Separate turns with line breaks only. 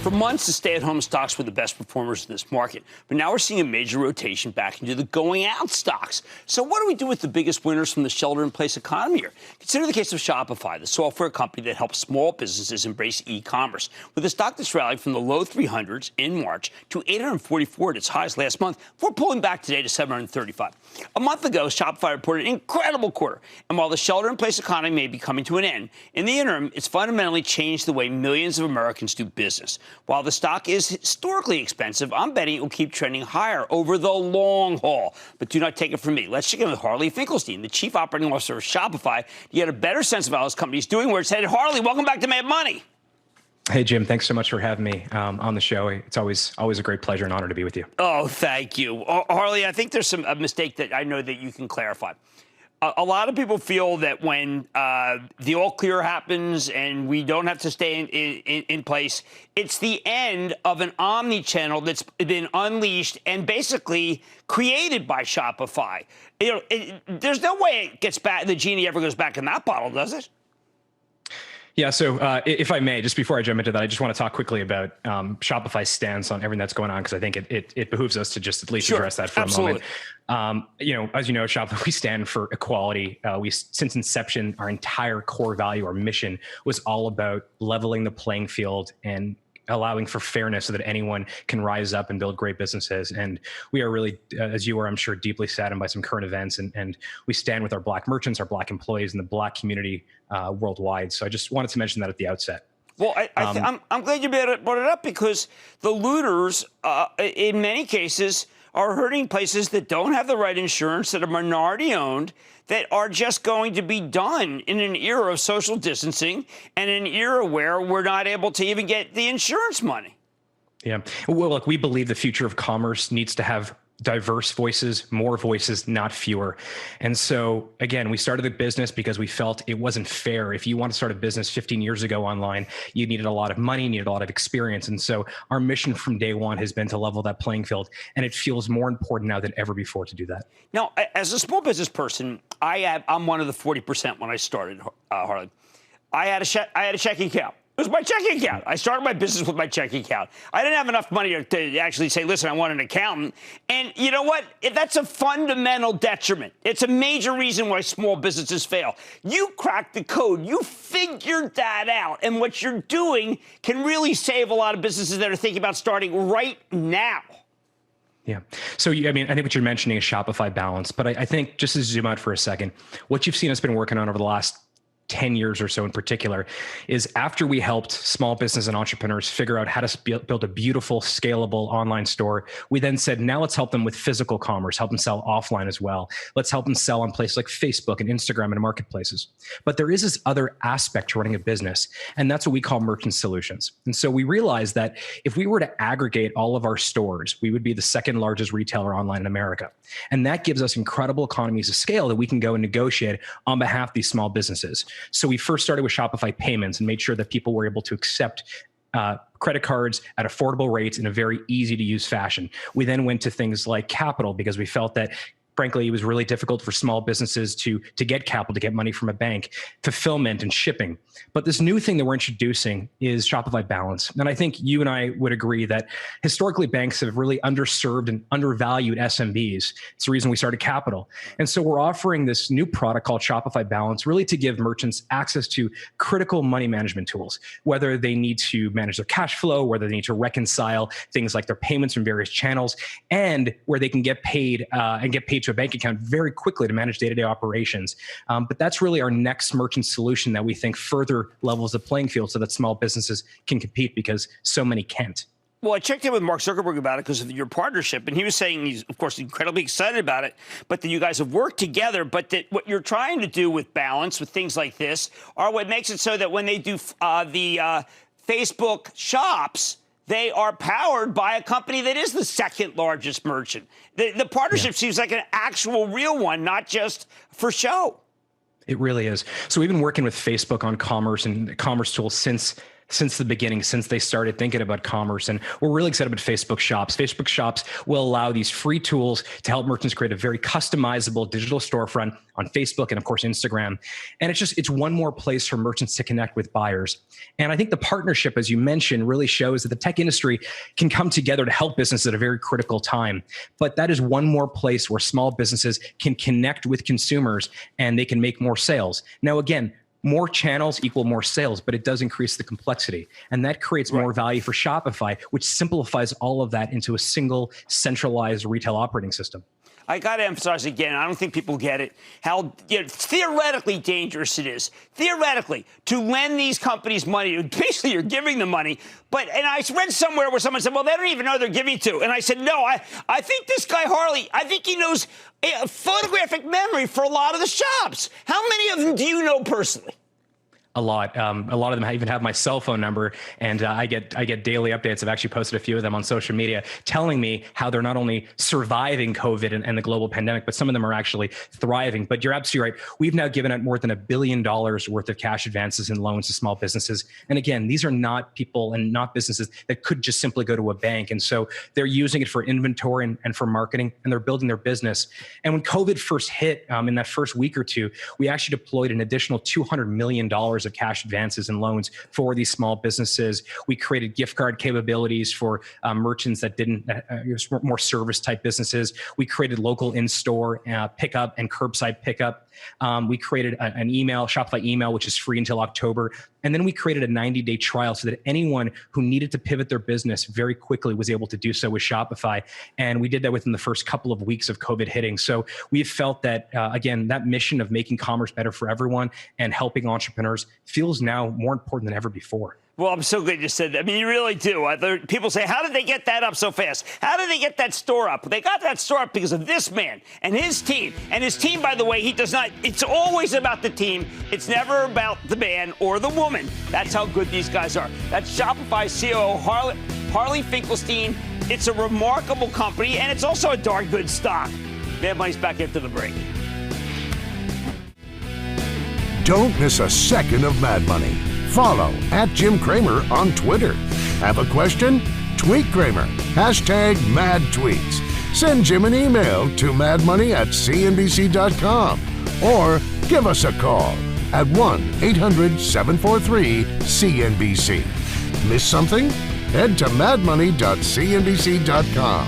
For months, the stay-at-home stocks were the best performers in this market, but now we're seeing a major rotation back into the going-out stocks. So what do we do with the biggest winners from the shelter-in-place economy here? Consider the case of Shopify, the software company that helps small businesses embrace e-commerce. With a stock that's rallied from the low 300s in March to 844 at its highs last month, we're pulling back today to 735. A month ago, Shopify reported an incredible quarter, and while the shelter-in-place economy may be coming to an end, in the interim, it's fundamentally changed the way millions of Americans do business. While the stock is historically expensive, I'm betting it will keep trending higher over the long haul. But do not take it from me. Let's check in with Harley Finkelstein, the Chief Operating Officer of Shopify, to get a better sense of how this company is doing, where it's headed. Harley, welcome back to Mad Money.
Hey, Jim, thanks so much for having me on the show. It's always a great pleasure and honor to be with you.
Oh, thank you. Harley, I think there's a mistake that I know that you can clarify. A lot of people feel that when the all clear happens and we don't have to stay in place, it's the end of an omni-channel that's been unleashed and basically created by Shopify. There's no way it gets back. The genie ever goes back in that bottle, does it?
Yeah, so if I may, just before I jump into that, I just want to talk quickly about Shopify's stance on everything that's going on, because I think it behooves us to just at least address that for a moment. As you know, Shopify, we stand for equality. Since inception, our entire core value, our mission was all about leveling the playing field and allowing for fairness so that anyone can rise up and build great businesses. And we are really, as you are, I'm sure, deeply saddened by some current events. And we stand with our Black merchants, our Black employees, and the Black community worldwide. So I just wanted to mention that at the outset.
Well, I'm glad you brought it up, because the looters, in many cases, are hurting places that don't have the right insurance, that are minority owned, that are just going to be done in an era of social distancing and an era where we're not able to even get the insurance money.
Yeah. Well, look, we believe the future of commerce needs to have diverse voices, more voices, not fewer. And so, again, we started the business because we felt it wasn't fair. If you want to start a business 15 years ago online, you needed a lot of money, needed a lot of experience. And so our mission from day one has been to level that playing field. And it feels more important now than ever before to do that. Now,
as a small business person, I'm one of the 40% when I started, Harley. I had a checking account. It was my checking account. I started my business with my checking account. I didn't have enough money to actually say, listen, I want an accountant. And you know what? That's a fundamental detriment. It's a major reason why small businesses fail. You cracked the code. You figured that out. And what you're doing can really save a lot of businesses that are thinking about starting right now.
Yeah. So, I mean, I think what you're mentioning is Shopify Balance. But I think, just to zoom out for a second, what you've seen us been working on over the last 10 years or so in particular, is after we helped small business and entrepreneurs figure out how to build a beautiful, scalable online store, we then said, now let's help them with physical commerce, help them sell offline as well. Let's help them sell on places like Facebook and Instagram and marketplaces. But there is this other aspect to running a business, and that's what we call merchant solutions. And so we realized that if we were to aggregate all of our stores, we would be the second largest retailer online in America. And that gives us incredible economies of scale that we can go and negotiate on behalf of these small businesses. So we first started with Shopify Payments and made sure that people were able to accept credit cards at affordable rates in a very easy to use fashion. We then went to things like capital, because we felt that, frankly, it was really difficult for small businesses to get capital, to get money from a bank, fulfillment and shipping. But this new thing that we're introducing is Shopify Balance. And I think you and I would agree that historically banks have really underserved and undervalued SMBs. It's the reason we started Capital. And so we're offering this new product called Shopify Balance, really to give merchants access to critical money management tools, whether they need to manage their cash flow, whether they need to reconcile things like their payments from various channels, and where they can get paid to a bank account very quickly to manage day-to-day operations. But that's really our next merchant solution that we think further levels the playing field so that small businesses can compete, because so many can't.
Well, I checked in with Mark Zuckerberg about it because of your partnership, and he was saying he's, of course, incredibly excited about it, but that you guys have worked together, but that what you're trying to do with Balance, with things like this, are what makes it so that when they do the Facebook shops, they are powered by a company that is the second largest merchant. The partnership seems like an actual real one, not just for show.
It really is. So we've been working with Facebook on commerce and commerce tools since since the beginning, since they started thinking about commerce. And we're really excited about Facebook Shops. Facebook Shops will allow these free tools to help merchants create a very customizable digital storefront on Facebook and, of course, Instagram. And it's one more place for merchants to connect with buyers. And I think the partnership, as you mentioned, really shows that the tech industry can come together to help businesses at a very critical time. But that is one more place where small businesses can connect with consumers and they can make more sales. Now, again, more channels equal more sales, but it does increase the complexity. And that creates more value for Shopify, which simplifies all of that into a single centralized retail operating system.
I got to emphasize again, I don't think people get it, how theoretically dangerous it is. Theoretically, to lend these companies money, basically you're giving them money. And I read somewhere where someone said, well, they don't even know they're giving to. And I said, no, I think this guy Harley, I think he knows a photographic memory for a lot of the shops. How many of them do you know personally?
A lot of them even have my cell phone number, and I get daily updates. I've actually posted a few of them on social media telling me how they're not only surviving COVID and the global pandemic, but some of them are actually thriving. But you're absolutely right. We've now given out more than $1 billion worth of cash advances and loans to small businesses. And again, these are not people and not businesses that could just simply go to a bank. And so they're using it for inventory and for marketing, and they're building their business. And when COVID first hit, in that first week or two, we actually deployed an additional $200 million of cash advances and loans for these small businesses. We created gift card capabilities for merchants that didn't, more service type businesses. We created local in-store pickup and curbside pickup. We created an email, Shopify email, which is free until October. And then we created a 90-day trial so that anyone who needed to pivot their business very quickly was able to do so with Shopify. And we did that within the first couple of weeks of COVID hitting. So we've felt that, again, that mission of making commerce better for everyone and helping entrepreneurs feels now more important than ever before.
Well, I'm so glad you said that. I mean, you really do. People say, how did they get that up so fast? How did they get that store up? They got that store up because of this man and his team. And his team, by the way, he does not, it's always about the team. It's never about the man or the woman. That's how good these guys are. That's Shopify COO Harley Finkelstein. It's a remarkable company, and it's also a darn good stock. Mad Money's back after the break.
Don't miss a second of Mad Money. Follow @Jim Cramer on Twitter. Have a question? Tweet Cramer. #MadTweets. Send Jim an email to madmoney@cnbc.com or give us a call at 1-800-743-CNBC. Miss something? Head to madmoney.cnbc.com.